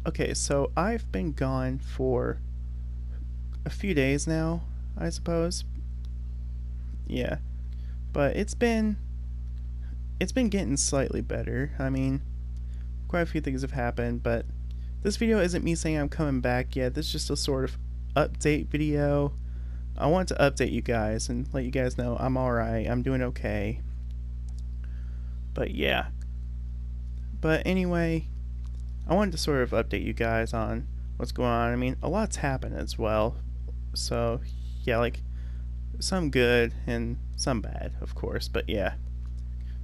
Okay, so I've been gone for a few days now, I suppose. Yeah, but it's been getting slightly better. I mean, quite a few things have happened, but this video isn't me saying I'm coming back yet. This is just a sort of update video. I want to update you guys and let you guys know I'm alright, I'm doing okay. But yeah. But anyway, I wanted to sort of update you guys on what's going on. I mean, a lot's happened as well. So, yeah, like some good and some bad, of course, but yeah.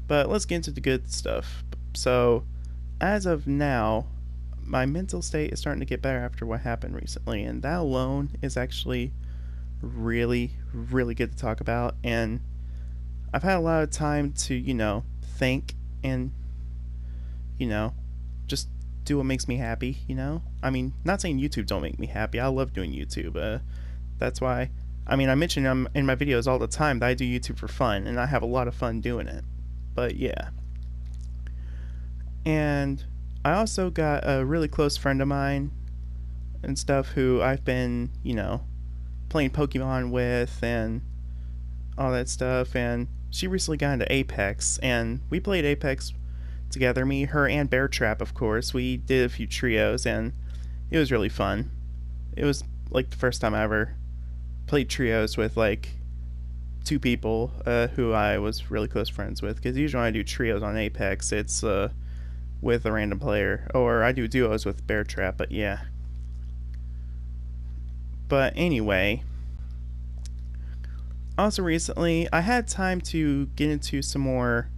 But let's get into the good stuff. So, as of now, my mental state is starting to get better after what happened recently, and that alone is actually really, really good to talk about. And I've had a lot of time to, think and, you know, just do what makes me happy. I mean, not saying YouTube don't make me happy. I love doing YouTube. That's why, I mean, I mention in my videos all the time that I do YouTube for fun, and I have a lot of fun doing it. But yeah. And I also got a really close friend of mine and stuff who I've been, playing Pokemon with and all that stuff. And she recently got into Apex, and we played Apex together, me, her, and Bear Trap, of course. We did a few trios, and it was really fun. It was like the first time I ever played trios with like two people who I was really close friends with. Because usually when I do trios on Apex, it's with a random player, or I do duos with Bear Trap. But yeah. But anyway, also recently I had time to get into some more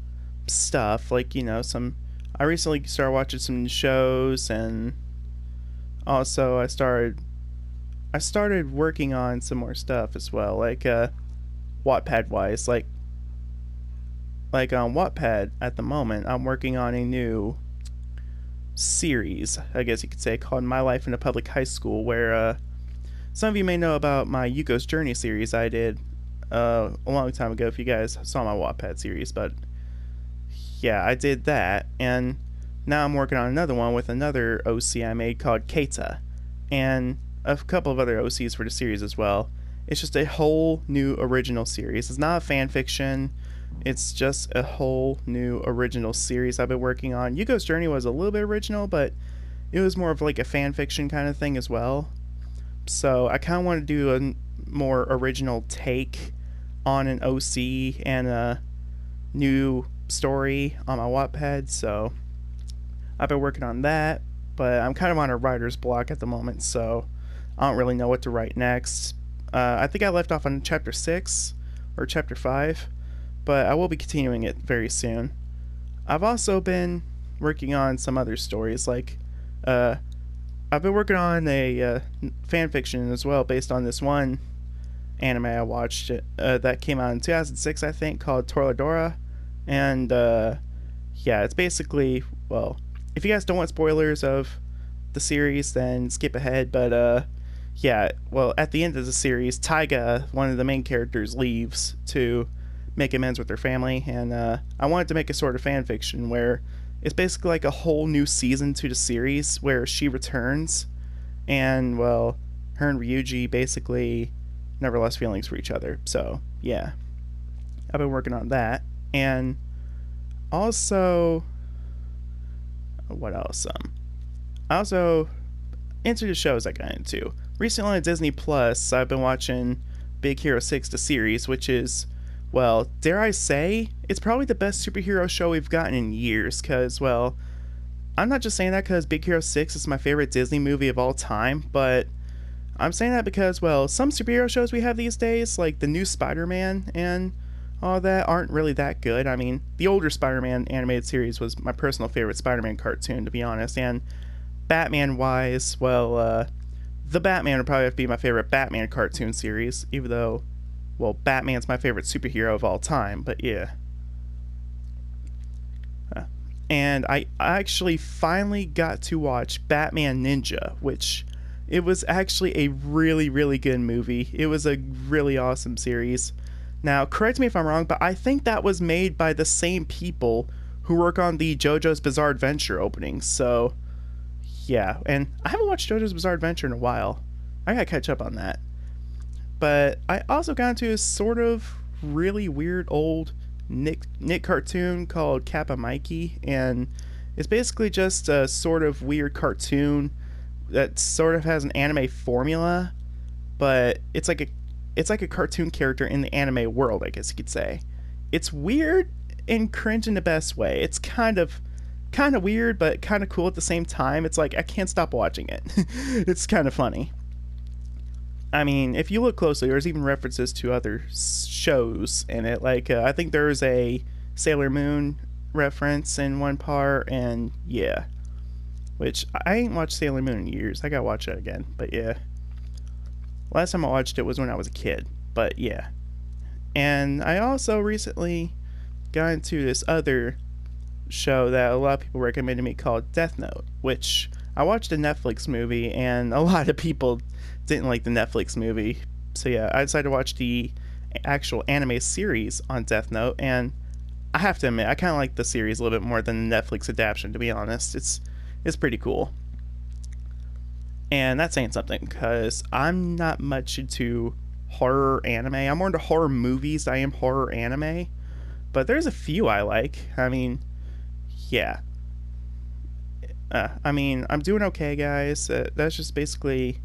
stuff, like some. I recently started watching some shows, and also I started working on some more stuff as well, like Wattpad wise, like on Wattpad at the moment. I'm working on a new series, I guess you could say, called My Life in a Public High School, where some of you may know about my Yuko's Journey series I did a long time ago if you guys saw my Wattpad series. But yeah, I did that, and now I'm working on another one with another OC I made called Keita, and a couple of other OCs for the series as well. It's just a whole new original series. It's not a fan fiction. It's just a whole new original series I've been working on. Yuko's Journey was a little bit original, but it was more of like a fan fiction kind of thing as well. So I kind of want to do a more original take on an OC and a new story on my Wattpad. So I've been working on that, but I'm kind of on a writer's block at the moment, so I don't really know what to write next. I think I left off on chapter 6 or chapter 5, but I will be continuing it very soon. I've also been working on some other stories, like I've been working on a fan fiction as well based on this one anime I watched that came out in 2006, I think, called Toradora. And yeah, it's basically, well, if you guys don't want spoilers of the series, then skip ahead. But yeah, well, at the end of the series, Taiga, one of the main characters, leaves to make amends with her family, and I wanted to make a sort of fan fiction where it's basically like a whole new season to the series where she returns, and well, her and Ryuji basically never lost feelings for each other. So yeah, I've been working on that, and also, what else? I also into the shows I got into recently on Disney Plus. I've been watching Big Hero 6, the series, which is, well, dare I say, it's probably the best superhero show we've gotten in years. Because, well, I'm not just saying that because Big Hero 6 is my favorite Disney movie of all time, but I'm saying that because, well, some superhero shows we have these days, like the new Spider-Man and all that, aren't really that good. I mean, the older Spider-Man animated series was my personal favorite Spider-Man cartoon, to be honest, and Batman-wise, well, the Batman would probably have to be my favorite Batman cartoon series, even though, well, Batman's my favorite superhero of all time, but yeah. And I actually finally got to watch Batman Ninja, which it was actually a really, really good movie. It was a really awesome series. Now, correct me if I'm wrong, but I think that was made by the same people who work on the JoJo's Bizarre Adventure openings. So, yeah, and I haven't watched JoJo's Bizarre Adventure in a while. I gotta catch up on that. But I also got into a sort of really weird old Nick cartoon called Kappa Mikey, and it's basically just a sort of weird cartoon that sort of has an anime formula, but it's like a cartoon character in the anime world, I guess you could say. It's weird and cringe in the best way. It's kind of weird, but kind of cool at the same time. It's like I can't stop watching it. It's kind of funny. I mean, if you look closely, there's even references to other shows in it. Like I think there's a Sailor Moon reference in one part, and yeah, which I ain't watched Sailor Moon in years. I gotta watch that again. But yeah, last time I watched it was when I was a kid. But yeah, and I also recently got into this other show that a lot of people recommended me called Death Note, which I watched a Netflix movie, and a lot of people didn't like the Netflix movie. So yeah, I decided to watch the actual anime series on Death Note, and I have to admit, I kind of like the series a little bit more than the Netflix adaptation, to be honest. It's pretty cool. And that's saying something, because I'm not much into horror anime. I'm more into horror movies than I am horror anime. But there's a few I like. I mean, yeah. I'm doing okay, guys. It's just basically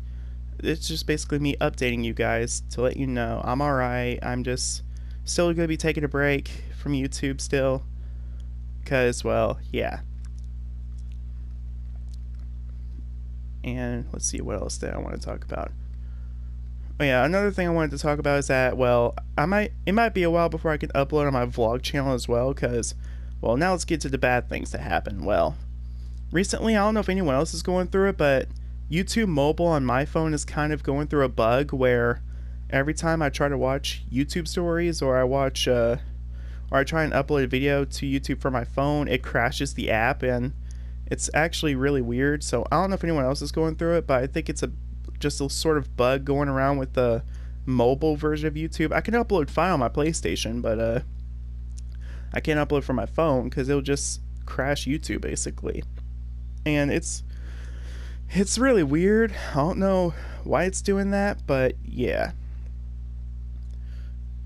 me updating you guys to let you know I'm alright. I'm just still going to be taking a break from YouTube still. Because, well, yeah. And let's see, what else did I want to talk about? Oh yeah, another thing I wanted to talk about is that, well, it might be a while before I can upload on my vlog channel as well, because, well, now let's get to the bad things that happen. Well, recently, I don't know if anyone else is going through it, but YouTube mobile on my phone is kind of going through a bug where every time I try to watch YouTube stories, or I try and upload a video to YouTube from my phone, it crashes the app, and it's actually really weird. So I don't know if anyone else is going through it, but I think it's just a sort of bug going around with the mobile version of YouTube. I can upload file on my PlayStation, but I can't upload from my phone because it'll just crash YouTube basically. And it's really weird. I don't know why it's doing that, but yeah.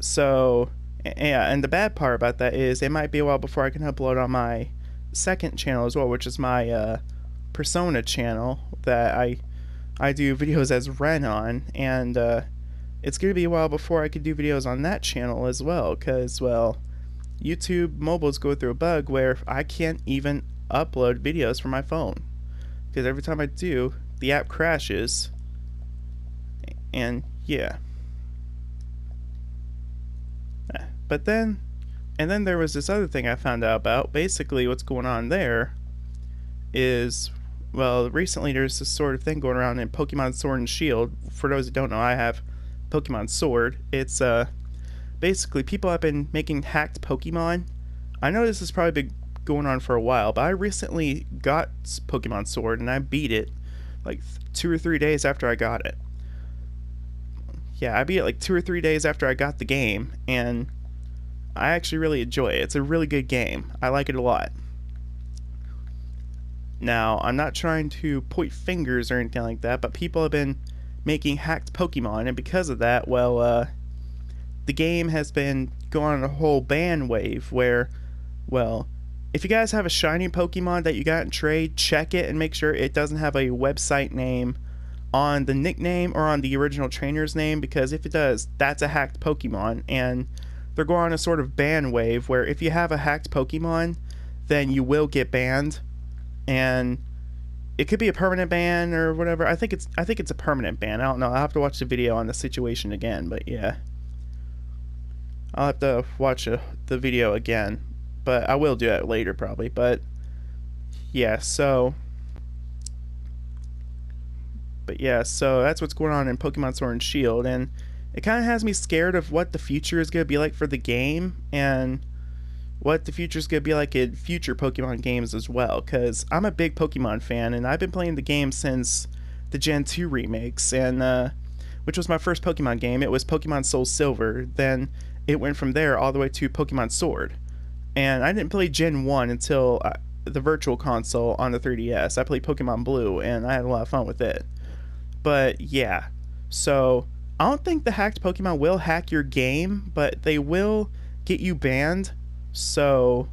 So yeah, and the bad part about that is it might be a while before I can upload on my second channel as well, which is my Persona channel that I do videos as Ren on, and it's going to be a while before I can do videos on that channel as well, because, well, YouTube mobiles go through a bug where I can't even upload videos from my phone, because every time I do, the app crashes, and yeah. But then, and then there was this other thing I found out about. Basically, what's going on there is, well, recently there's this sort of thing going around in Pokemon Sword and Shield. For those who don't know, I have Pokemon Sword. It's basically people have been making hacked Pokemon. I know this has probably been going on for a while, but I recently got Pokemon Sword and I beat it like 2 or 3 days after I got it. Yeah, I beat it like 2 or 3 days after I got the game, and I actually really enjoy it. It's a really good game. I like it a lot. Now, I'm not trying to point fingers or anything like that, but people have been making hacked Pokemon, and because of that, well, the game has been going on a whole ban wave where, well, if you guys have a shiny Pokemon that you got in trade, check it and make sure it doesn't have a website name on the nickname or on the original trainer's name, because if it does, that's a hacked Pokemon, and they're going on a sort of ban wave where if you have a hacked Pokemon, then you will get banned, and it could be a permanent ban or whatever. I think it's a permanent ban. I don't know. I'll have to watch the video on the situation again, but yeah. I'll have to watch the video again, but I will do that later probably. But yeah, so that's what's going on in Pokemon Sword and Shield, and it kind of has me scared of what the future is going to be like for the game, and what the future is going to be like in future Pokemon games as well, because I'm a big Pokemon fan, and I've been playing the game since the Gen 2 remakes, and which was my first Pokemon game. It was Pokemon Soul Silver, then it went from there all the way to Pokemon Sword, and I didn't play Gen 1 until the virtual console on the 3DS. I played Pokemon Blue, and I had a lot of fun with it. But yeah, so I don't think the hacked Pokemon will hack your game, but they will get you banned. So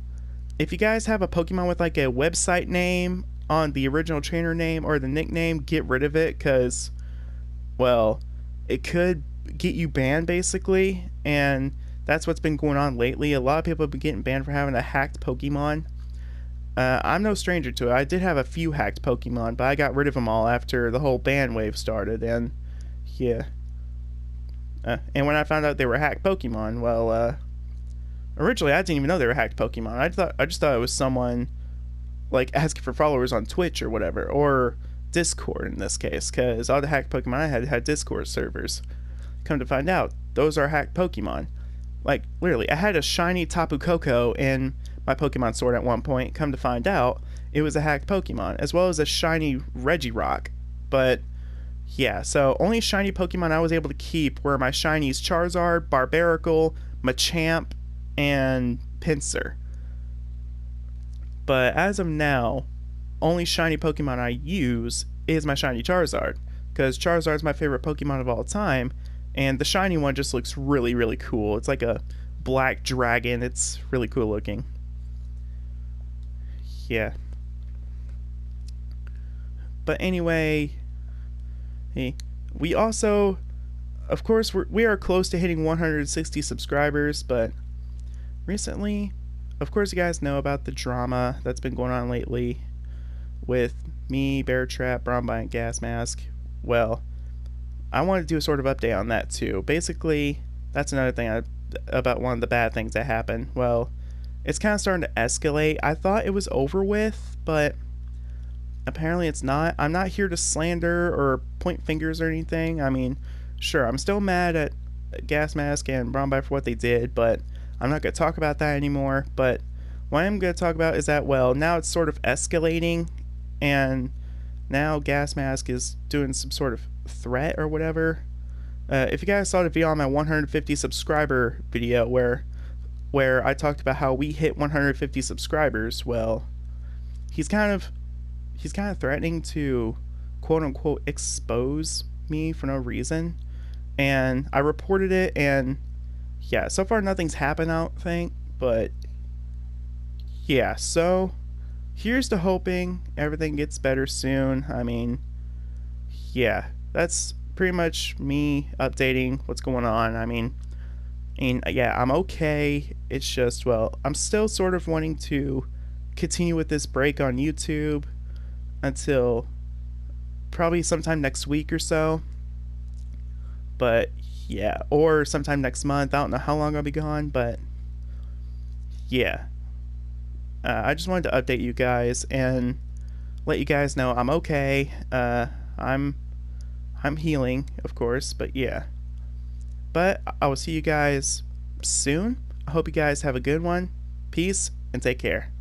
if you guys have a Pokemon with like a website name on the original trainer name or the nickname, get rid of it, because, well, it could get you banned basically, and that's what's been going on lately. A lot of people have been getting banned for having a hacked Pokemon. I'm no stranger to it. I did have a few hacked Pokemon, but I got rid of them all after the whole ban wave started, and yeah. And when I found out they were hacked Pokemon, well, originally I didn't even know they were hacked Pokemon. I just thought it was someone like asking for followers on Twitch or whatever, or Discord in this case, because all the hacked Pokemon I had Discord servers. Come to find out, those are hacked Pokemon. Like, literally, I had a shiny Tapu Koko in my Pokemon Sword at one point. Come to find out, it was a hacked Pokemon, as well as a shiny Regirock. But yeah, so only shiny Pokemon I was able to keep were my shinies Charizard, Barbaracle, Machamp, and Pinsir. But as of now, only shiny Pokemon I use is my shiny Charizard, because Charizard's my favorite Pokemon of all time, and the shiny one just looks really, really cool. It's like a black dragon. It's really cool looking. Yeah. But anyway, we also, of course, we are close to hitting 160 subscribers, but recently, of course, you guys know about the drama that's been going on lately with me, Bear Trap, Brown and Gas Mask. Well, I want to do a sort of update on that too. Basically, that's another thing about one of the bad things that happened. Well, it's kind of starting to escalate. I thought it was over with, but apparently it's not. I'm not here to slander or point fingers or anything. I mean, sure, I'm still mad at Gas Mask and Brown for what they did, but I'm not going to talk about that anymore. But what I'm going to talk about is that, well, now it's sort of escalating, and now Gas Mask is doing some sort of threat or whatever. If you guys saw the video on my 150 subscriber video where I talked about how we hit 150 subscribers, well, he's kind of threatening to quote unquote expose me for no reason, and I reported it, and yeah, so far nothing's happened, I don't think, but yeah, so here's to hoping everything gets better soon. I mean, yeah, that's pretty much me updating what's going on. I mean, yeah, I'm okay. It's just, well, I'm still sort of wanting to continue with this break on YouTube until probably sometime next week or so. But yeah, or sometime next month. I don't know how long I'll be gone, but yeah. I just wanted to update you guys and let you guys know I'm okay. I'm healing, of course, but yeah. But I will see you guys soon. I hope you guys have a good one. Peace and take care.